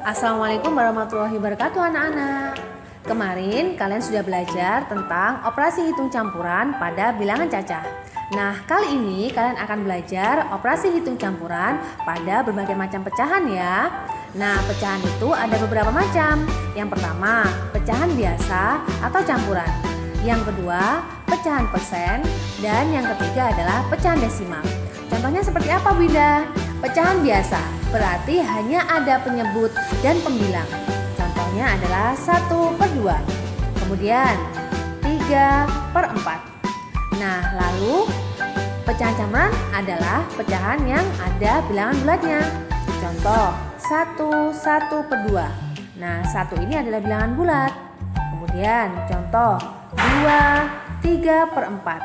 Assalamualaikum warahmatullahi wabarakatuh anak-anak. Kemarin kalian sudah belajar tentang operasi hitung campuran pada bilangan cacah. Nah, kali ini kalian akan belajar operasi hitung campuran pada berbagai macam pecahan ya. Nah, pecahan itu ada beberapa macam. Yang pertama, pecahan biasa atau campuran. Yang kedua, pecahan persen. Dan yang ketiga adalah pecahan desimal. Contohnya seperti apa, Bunda? Pecahan biasa berarti hanya ada penyebut dan pembilang. Contohnya adalah 1/2. Kemudian 3/4. Nah, lalu pecahan campuran adalah pecahan yang ada bilangan bulatnya. Contoh 1/2. Nah, 1 ini adalah bilangan bulat. Kemudian contoh 2 3/4.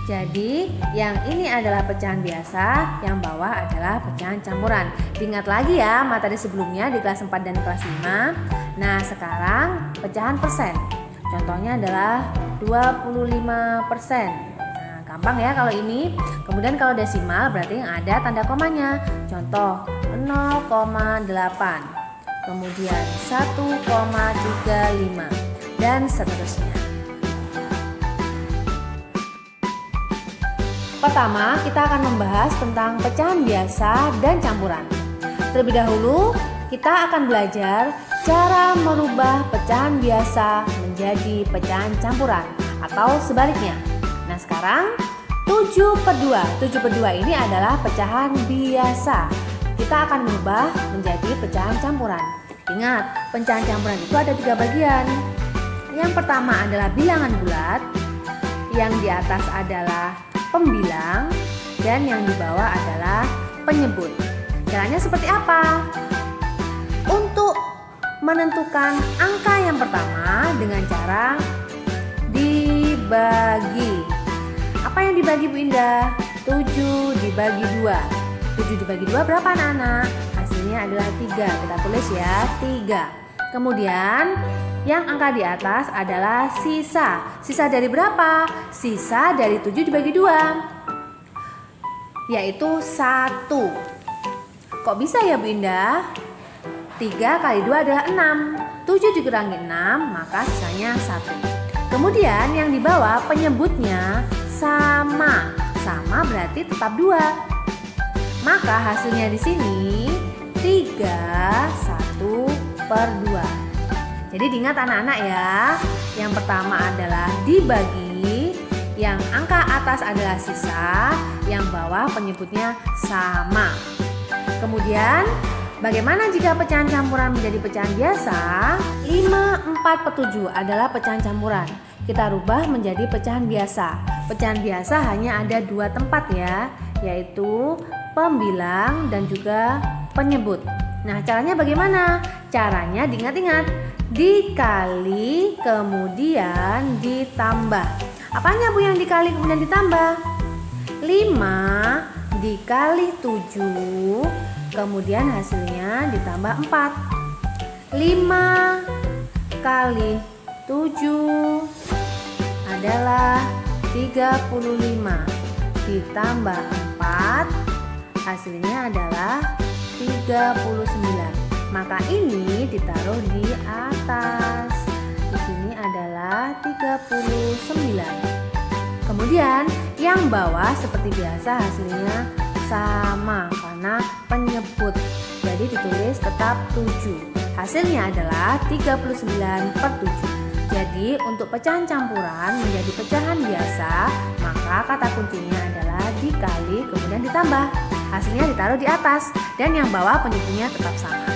Jadi yang ini adalah pecahan biasa, yang bawah adalah pecahan campuran. Diingat lagi ya materi sebelumnya di kelas 4 dan kelas 5. Nah, sekarang pecahan persen. Contohnya adalah 25%. Nah, gampang ya kalau ini. Kemudian kalau desimal berarti yang ada tanda komanya. Contoh 0,8. Kemudian 1,35 dan seterusnya. Pertama, kita akan membahas tentang pecahan biasa dan campuran. Terlebih dahulu, kita akan belajar cara merubah pecahan biasa menjadi pecahan campuran atau sebaliknya. Nah, sekarang 7/2. 7/2 ini adalah pecahan biasa. Kita akan merubah menjadi pecahan campuran. Ingat, pecahan campuran itu ada 3 bagian. Yang pertama adalah bilangan bulat, yang di atas adalah pembilang, dan yang di bawah adalah penyebut. Caranya seperti apa? Untuk menentukan angka yang pertama dengan cara dibagi. Apa yang dibagi, Bu Indah? 7 dibagi 2. 7 dibagi 2 berapa anak-anak? Hasilnya adalah 3. Kita tulis ya, 3. Kemudian yang angka di atas adalah sisa. Sisa dari berapa? Sisa dari 7 dibagi 2, yaitu 1. Kok bisa ya, Bu Indah? 3 kali 2 adalah 6. 7 dikurangi 6, maka sisanya 1. Kemudian yang di bawah penyebutnya sama. Sama berarti tetap 2. Maka hasilnya di sini 3, 1/2. Jadi diingat anak-anak ya. Yang pertama adalah dibagi, yang angka atas adalah sisa, yang bawah penyebutnya sama. Kemudian bagaimana jika pecahan campuran menjadi pecahan biasa? 5/4/7 adalah pecahan campuran. Kita rubah menjadi pecahan biasa. Pecahan biasa hanya ada 2 tempat ya, yaitu pembilang dan juga penyebut. Nah, caranya bagaimana? Caranya diingat-ingat. Dikali kemudian ditambah. Apanya, Bu, yang dikali kemudian ditambah? 5 dikali 7, kemudian hasilnya ditambah 4. 5 kali 7 adalah 35, ditambah 4, hasilnya adalah 39. Maka ini ditaruh di atas. Di sini adalah 39. Kemudian yang bawah seperti biasa hasilnya sama karena penyebut. Jadi ditulis tetap 7. Hasilnya adalah 39/7. Jadi untuk pecahan campuran menjadi pecahan biasa, maka kata kuncinya adalah dikali kemudian ditambah. Hasilnya ditaruh di atas dan yang bawah penyebutnya tetap sama.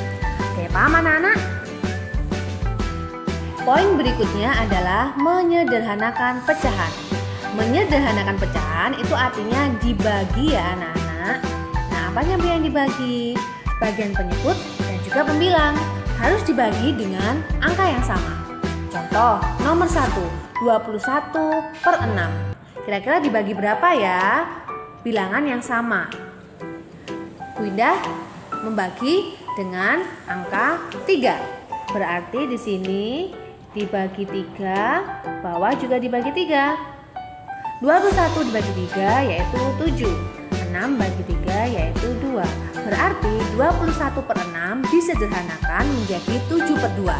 Oke, paham anak-anak? Poin berikutnya adalah menyederhanakan pecahan. Menyederhanakan pecahan itu artinya dibagi ya anak-anak. Nah, apanya yang dibagi? Bagian penyebut dan juga pembilang harus dibagi dengan angka yang sama. Contoh nomor 1, 21/6. Kira-kira dibagi berapa ya? Bilangan yang sama. Bu Indah membagi dengan angka 3. Berarti di sini dibagi 3, bawah juga dibagi 3. 21 dibagi 3 yaitu 7. 6 6 bagi 3 yaitu 2. Berarti 21/6 disederhanakan menjadi 7/2.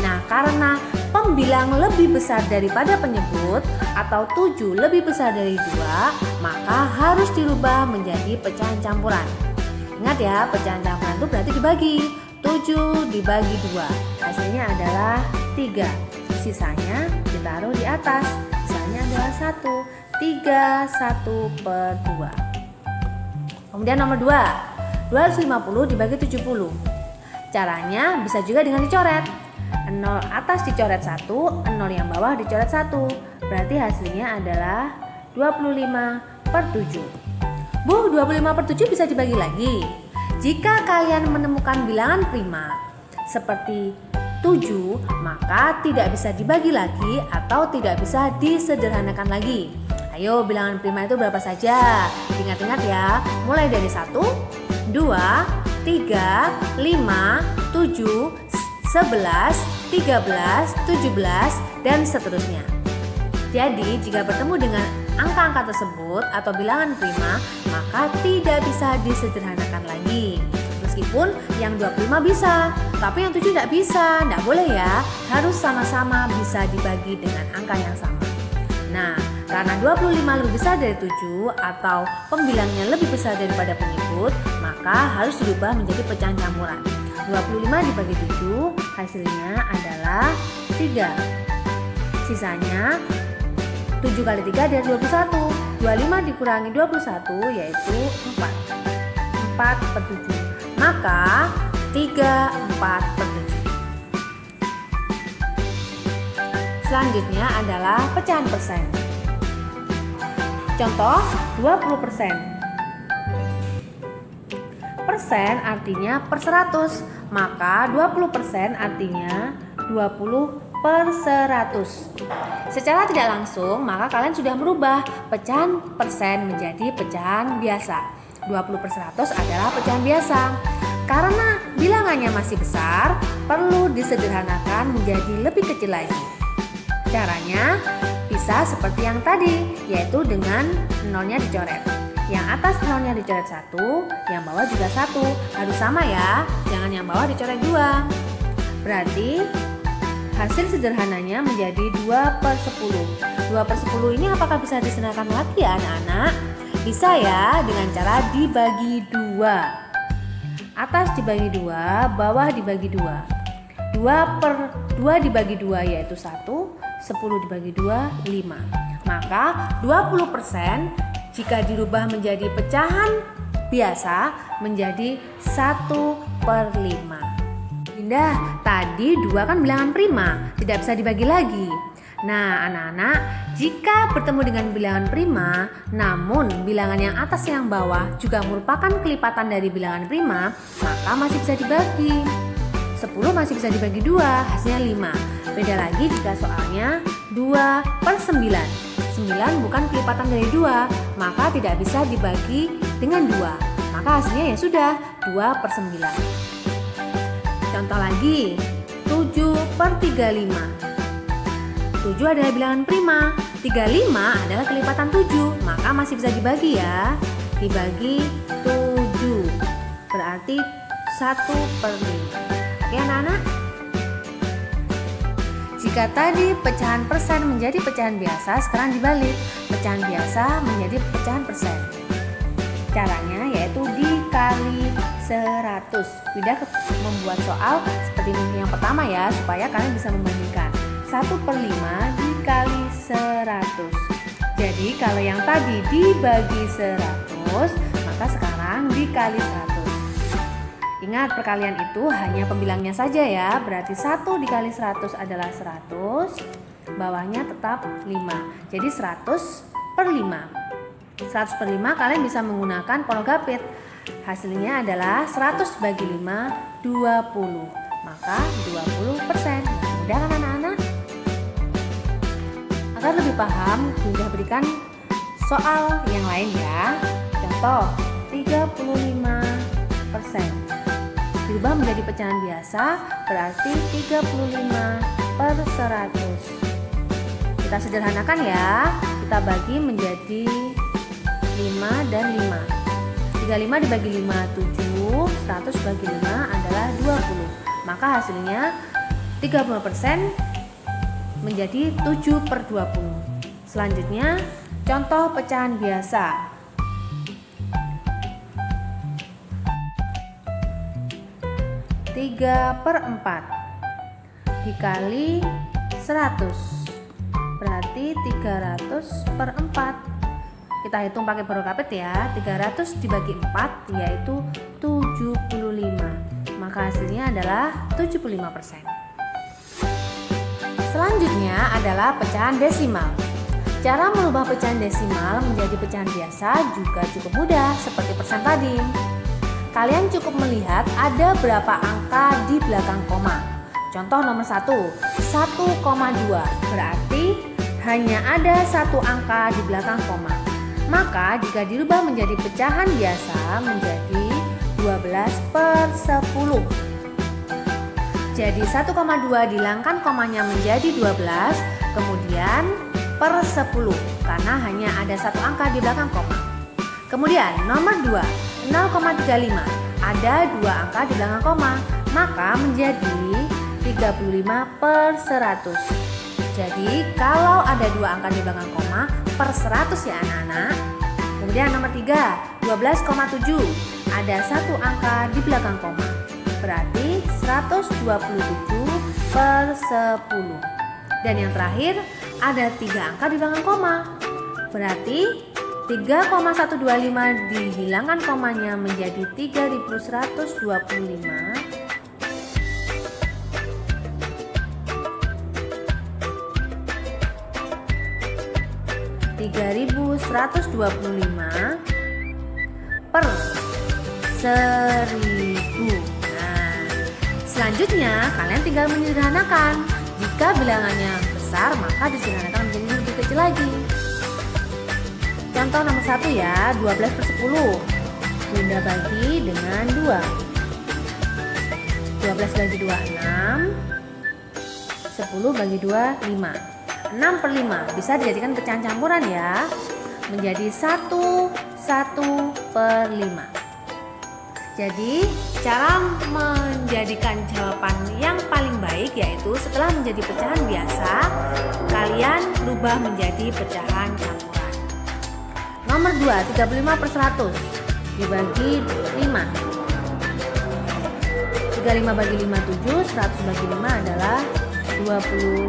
Nah, karena pembilang lebih besar daripada penyebut atau 7 lebih besar dari 2, maka harus dirubah menjadi pecahan campuran. Ingat ya, pecahan campuran itu berarti dibagi. 7 dibagi 2, hasilnya adalah 3. Sisanya ditaruh di atas, sisanya adalah 1. 3, 1/2. Kemudian nomor 2, 250 dibagi 70. Caranya bisa juga dengan dicoret. 0 atas dicoret 1, 0 yang bawah dicoret 1. Berarti hasilnya adalah 25/7. Bu, 25/7 bisa dibagi lagi. Jika kalian menemukan bilangan prima seperti 7, maka tidak bisa dibagi lagi atau tidak bisa disederhanakan lagi. Ayo, bilangan prima itu berapa saja? Ingat-ingat ya, mulai dari 1, 2, 3, 5, 7, 11, 13, 17, dan seterusnya. Jadi, jika bertemu dengan angka-angka tersebut atau bilangan prima, maka tidak bisa disederhanakan lagi. Meskipun yang 25 bisa, tapi yang 7 tidak bisa. Tidak boleh ya, harus sama-sama bisa dibagi dengan angka yang sama. Nah, karena 25 lebih besar dari 7 atau pembilangnya lebih besar daripada penyebut, maka harus dirubah menjadi pecahan campuran. 25 dibagi 7, hasilnya adalah 3. Sisanya 7 kali 3 adalah 21. 25 dikurangi 21 yaitu 4. 4/7. Maka 3/4/7. Selanjutnya adalah pecahan persen. Contoh 20%. Persen artinya per 100, maka 20% artinya 20/100. Secara tidak langsung, maka kalian sudah merubah pecahan persen menjadi pecahan biasa. 20/100 adalah pecahan biasa. Karena bilangannya masih besar, perlu disederhanakan menjadi lebih kecil lagi. Caranya bisa seperti yang tadi, yaitu dengan nolnya dicoret. Yang atas nolnya dicoret 1, yang bawah juga 1. Harus sama ya, jangan yang bawah dicoret 2. Berarti hasil sederhananya menjadi 2/10. 2/10 ini apakah bisa disederhanakan lagi ya anak-anak? Bisa ya, dengan cara dibagi 2. Atas dibagi 2, bawah dibagi 2. 2 dibagi 2 yaitu 1, 10 dibagi 2, 5. Maka 20% jika dirubah menjadi pecahan biasa menjadi 1/5. Indah, tadi 2 kan bilangan prima, tidak bisa dibagi lagi. Nah, anak-anak, jika bertemu dengan bilangan prima, namun bilangan yang atas yang bawah juga merupakan kelipatan dari bilangan prima, maka masih bisa dibagi. 10 masih bisa dibagi 2, hasilnya 5. Beda lagi jika soalnya 2/9. 9 bukan kelipatan dari 2, maka tidak bisa dibagi dengan 2. Maka hasilnya ya sudah 2/9. Contoh lagi, 7/35. 7 adalah bilangan prima, 35 adalah kelipatan 7, maka masih bisa dibagi ya. Dibagi 7, berarti 1/5. Oke anak-anak? Jika tadi pecahan persen menjadi pecahan biasa, sekarang dibalik. Pecahan biasa menjadi pecahan persen. Caranya yaitu dikali 100. Tidak membuat soal seperti yang pertama ya, supaya kalian bisa membandingkan. 1/5 dikali 100. Jadi kalau yang tadi dibagi 100, maka sekarang dikali 100. Ingat, perkalian itu hanya pembilangnya saja ya. Berarti 1 dikali 100 adalah 100. Bawahnya tetap 5. Jadi 100/5. 100/5 kalian bisa menggunakan porogapit. Hasilnya adalah 100 bagi 5, 20. Maka 20%. Mudah kan anak-anak? Agar lebih paham, Bunda berikan soal yang lain ya. Contoh 35%. Dirubah menjadi pecahan biasa berarti 35/100. Kita sederhanakan ya. Kita bagi menjadi 5 dan 5. 35 dibagi 5, 7. 100 bagi 5 adalah 20. Maka hasilnya 30% menjadi 7/20. Selanjutnya, contoh pecahan biasa. 3/4 dikali 100 berarti 300/4. Kita hitung pakai barokapit ya. 300 dibagi 4 yaitu 75. Maka hasilnya adalah 75%. Selanjutnya adalah pecahan desimal. Cara merubah pecahan desimal menjadi pecahan biasa juga cukup mudah seperti persen tadi. Kalian cukup melihat ada berapa angka di belakang koma. Contoh nomor 1, 1,2 berarti hanya ada satu angka di belakang koma. Maka jika dirubah menjadi pecahan biasa menjadi 12/10. Jadi 1,2 dihilangkan komanya menjadi 12, kemudian per 10 karena hanya ada satu angka di belakang koma. Kemudian nomor 2, 0,35 ada dua angka di belakang koma, maka menjadi 35/100. Jadi kalau ada dua angka di belakang koma per 100 ya anak-anak. Kemudian nomor 3, 12,7 ada satu angka di belakang koma, berarti 127/10. Dan yang terakhir ada 3 angka di belakang koma, berarti 3,125 dihilangkan komanya menjadi 3125. 3125 per 1000. Nah, selanjutnya kalian tinggal menyederhanakan. Jika bilangannya besar maka disederhanakan menjadi lebih kecil lagi. Contoh nomor 1 ya, 12/10. Bunda bagi dengan 2. 12 bagi 2, 6. 10 bagi 2, 5. 6/5 bisa dijadikan pecahan campuran ya, menjadi 1/5. Jadi cara menjadikan jawaban yang paling baik yaitu setelah menjadi pecahan biasa, kalian rubah menjadi pecahan campuran. Nomor 2, 35/100 dibagi 5. 35 bagi 5, 7. 100 bagi 5 adalah 20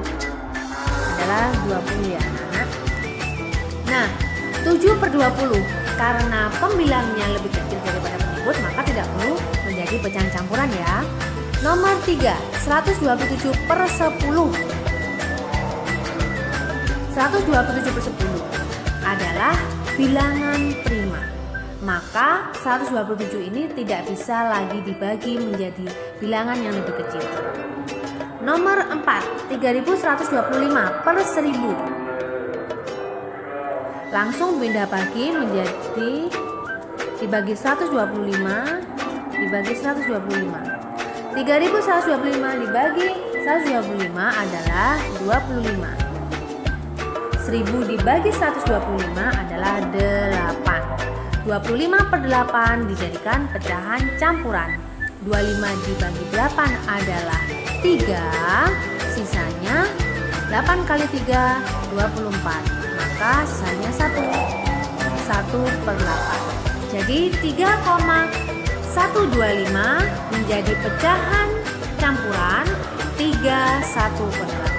ya anak-anak. Nah, 7/20 karena pembilangnya lebih kecil daripada penyebut maka tidak perlu menjadi pecahan campuran ya. Nomor 3, 127/10. 127/10 adalah bilangan prima. Maka 127 ini tidak bisa lagi dibagi menjadi bilangan yang lebih kecil. Nomor 4, 3125/1000. Langsung pindah bagi menjadi dibagi 125 dibagi 125. 3125 dibagi 125 adalah 25. 1000 dibagi 125 adalah 8. 25/8 dijadikan pecahan campuran. 25 dibagi 8 adalah 3, sisanya 8 kali 3, 24. Maka sisanya 1/8. Jadi 3,125 menjadi pecahan campuran 31/8.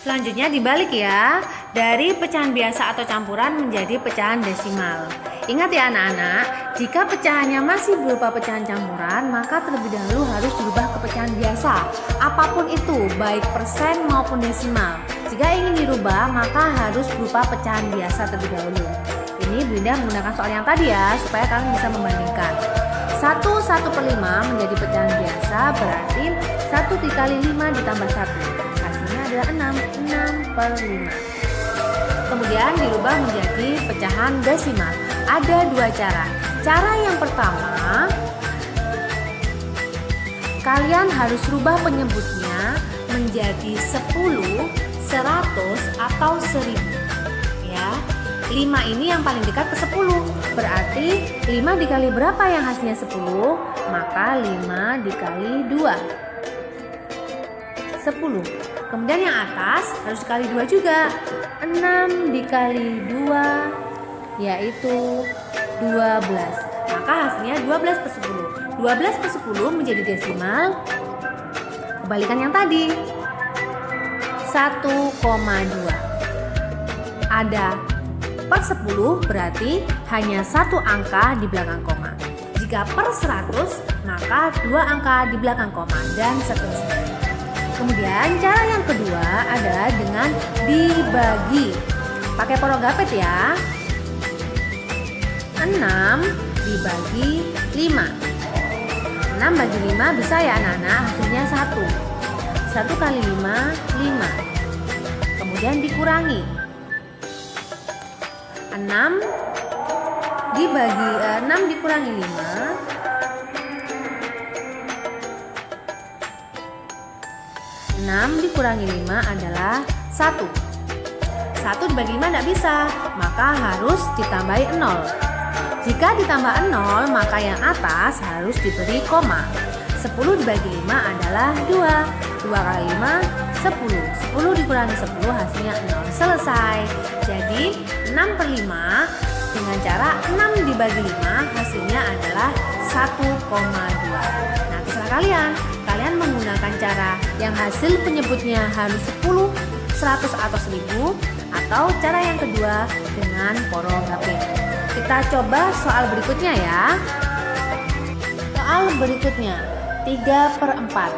Selanjutnya dibalik ya, dari pecahan biasa atau campuran menjadi pecahan desimal. Ingat ya anak-anak, jika pecahannya masih berupa pecahan campuran, maka terlebih dahulu harus dirubah ke pecahan biasa. Apapun itu, baik persen maupun desimal. Jika ingin dirubah, maka harus berupa pecahan biasa terlebih dahulu. Ini Bunda menggunakan soal yang tadi ya, supaya kalian bisa membandingkan. 1/5 menjadi pecahan biasa, berarti 1 dikali 5 ditambah 1. Hasilnya adalah 6/5. Kemudian dirubah menjadi pecahan desimal. Ada dua cara. Cara yang pertama, kalian harus rubah penyebutnya menjadi 10, 100 atau 1000 ya. 5 ini yang paling dekat ke 10. Berarti 5 dikali berapa yang hasilnya 10? Maka 5 dikali 2. 10. Kemudian yang atas harus dikali 2 juga. 6 dikali 2 yaitu 12. Maka hasilnya 12 per 10. 12 per 10 menjadi desimal. Kebalikan yang tadi. 1,2. Ada per 10 berarti hanya satu angka di belakang koma. Jika per 100 maka 2 angka di belakang koma dan seterusnya. Kemudian cara yang kedua adalah dengan dibagi. Pakai porogapet ya. 6 dibagi 5. 6 bagi 5 bisa ya anak-anak, hasilnya 1. 1 kali 5, 5. Kemudian dikurangi. 6 dikurangi 5. 6 dikurangi 5 adalah 1. 1 dibagi 5 tidak bisa, maka harus ditambahi 0. Jika ditambah 0, maka yang atas harus diberi koma. 10 dibagi 5 adalah 2. 2 kali 5, 10. 10 dikurangi 10 hasilnya 0. Selesai. Jadi 6 per 5 dengan cara 6 dibagi 5 hasilnya adalah 1,2. Nah, terserah kalian. Kalian menggunakan cara yang hasil penyebutnya harus 10, 100 atau 10, atau cara yang kedua dengan porogapet. Kita coba soal berikutnya ya. Soal berikutnya 3/4.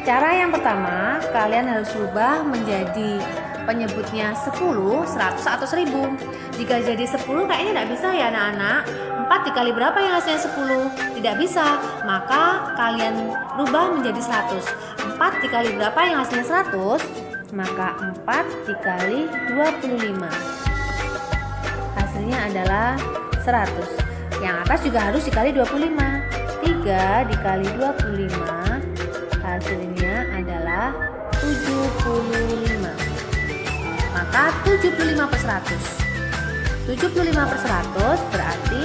Cara yang pertama, kalian harus rubah menjadi penyebutnya 10, 100 atau 1000. Jika jadi 10 kayaknya tidak bisa ya anak-anak. 4 dikali berapa yang hasilnya 10? Tidak bisa, maka kalian rubah menjadi 100. 4 dikali berapa yang hasilnya 100? Maka 4 dikali 25. Hasilnya adalah 100. Yang atas juga harus dikali 25. 3 dikali 25 hasilnya adalah 75. Maka 75 per 100. 75 per 100 berarti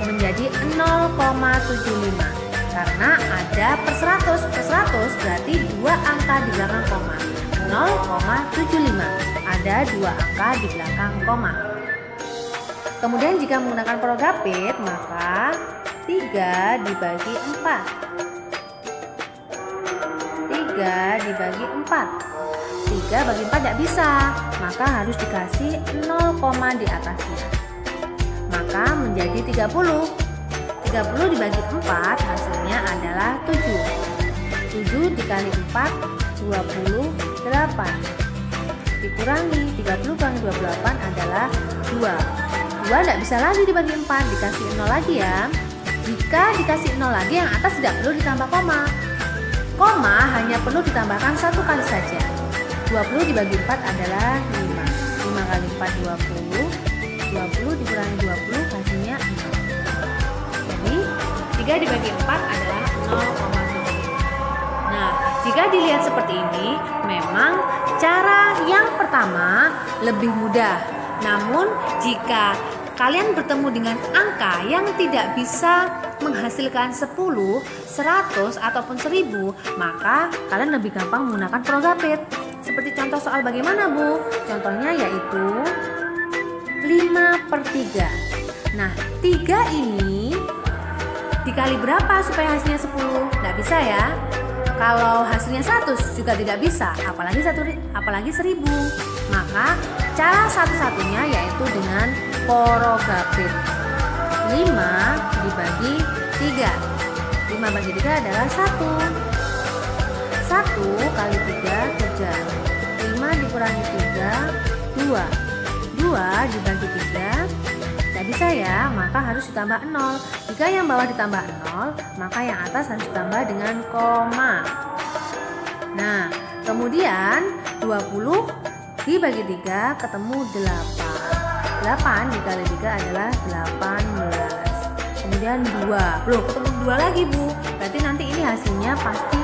menjadi 0,75. Karena ada per 100. Per 100 berarti 2 angka di belakang koma. 0,75. Ada 2 angka di belakang koma. Kemudian jika menggunakan porogapet, maka 3 dibagi 4. 3 dibagi 4. 3 bagi 4 tidak bisa, maka harus dikasih 0, di atasnya. Maka menjadi 30. 30 dibagi 4 hasilnya adalah 7. 7 dikali 4, 28. Dikurangi 30 kurangi 28 adalah 2. 2 tidak bisa lagi dibagi 4, dikasih 0 lagi ya. Jika dikasih 0 lagi, yang atas tidak perlu ditambah koma. Koma hanya perlu ditambahkan 1 kali saja. 20 dibagi 4 adalah 5. 5 kali 4 20. 20 dikurangi 20 hasilnya 0. Jadi 3 dibagi 4 adalah 0,75. Nah, jika dilihat seperti ini, memang cara yang pertama lebih mudah. Namun jika kalian bertemu dengan angka yang tidak bisa menghasilkan 10, 100 ataupun 1000, maka kalian lebih gampang menggunakan porogapet. Seperti contoh soal bagaimana Bu? Contohnya yaitu 5/3. Nah, 3 ini dikali berapa supaya hasilnya 10? Nggak bisa ya. Kalau hasilnya 100 juga tidak bisa, apalagi 1000. Maka cara satu-satunya yaitu dengan porogapet. 5 dibagi 3. 5 bagi 3 adalah 1. 1 kali 3 3. 5 dikurangi 3 2. 2 dibagi 3 tidak bisa ya, maka harus ditambah 0. Jika yang bawah ditambah 0, maka yang atas harus ditambah dengan koma. Nah, kemudian 20 dibagi 3 ketemu 8. 8 dikali 3 adalah 18. Kemudian 2. Loh, ketemu 2 lagi Bu. Berarti nanti ini hasilnya pasti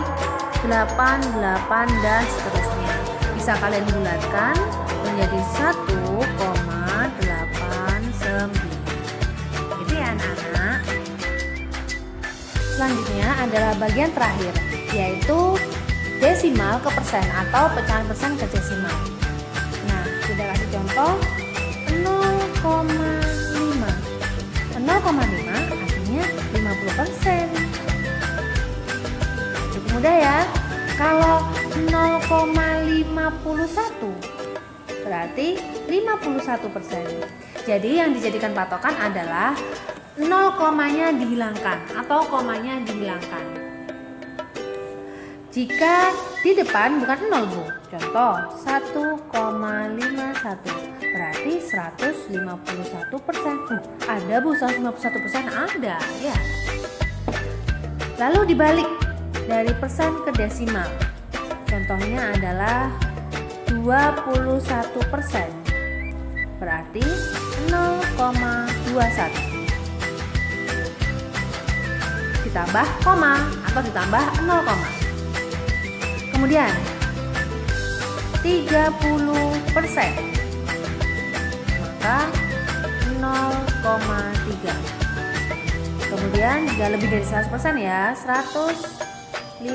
8, 8 dan seterusnya. Bisa kalian bulatkan menjadi 1 1,89. Gitu ya anak-anak. Selanjutnya adalah bagian terakhir, yaitu desimal ke persen atau pecahan persen ke desimal. Nah, kita kasih contoh 0,5. 0,5 artinya 50%. Cukup mudah ya. Kalau 0,51 berarti 51%. Jadi yang dijadikan patokan adalah 0 komanya dihilangkan atau komanya dihilangkan. Jika di depan bukan 0 Bu, contoh 1,51 berarti 151%. Ada Bu 151%? Ada ya. Lalu dibalik dari persen ke desimal. Contohnya adalah 21%. Berarti 0,21. Ditambah koma atau ditambah 0 koma. Kemudian 30%, maka 0,3. Kemudian jika lebih dari 100% ya 152%,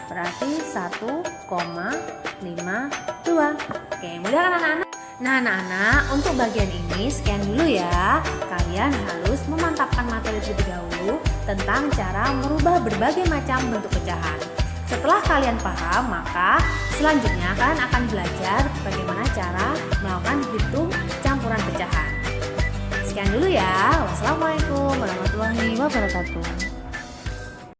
berarti 1,52. Oke, mudah kan anak-anak? Nah anak-anak, untuk bagian ini sekian dulu ya. Kalian harus memantapkan materi terlebih dahulu tentang cara merubah berbagai macam bentuk pecahan. Setelah kalian paham, maka selanjutnya kalian akan belajar bagaimana cara melakukan hitung campuran pecahan. Sekian dulu ya. Wassalamualaikum warahmatullahi wabarakatuh.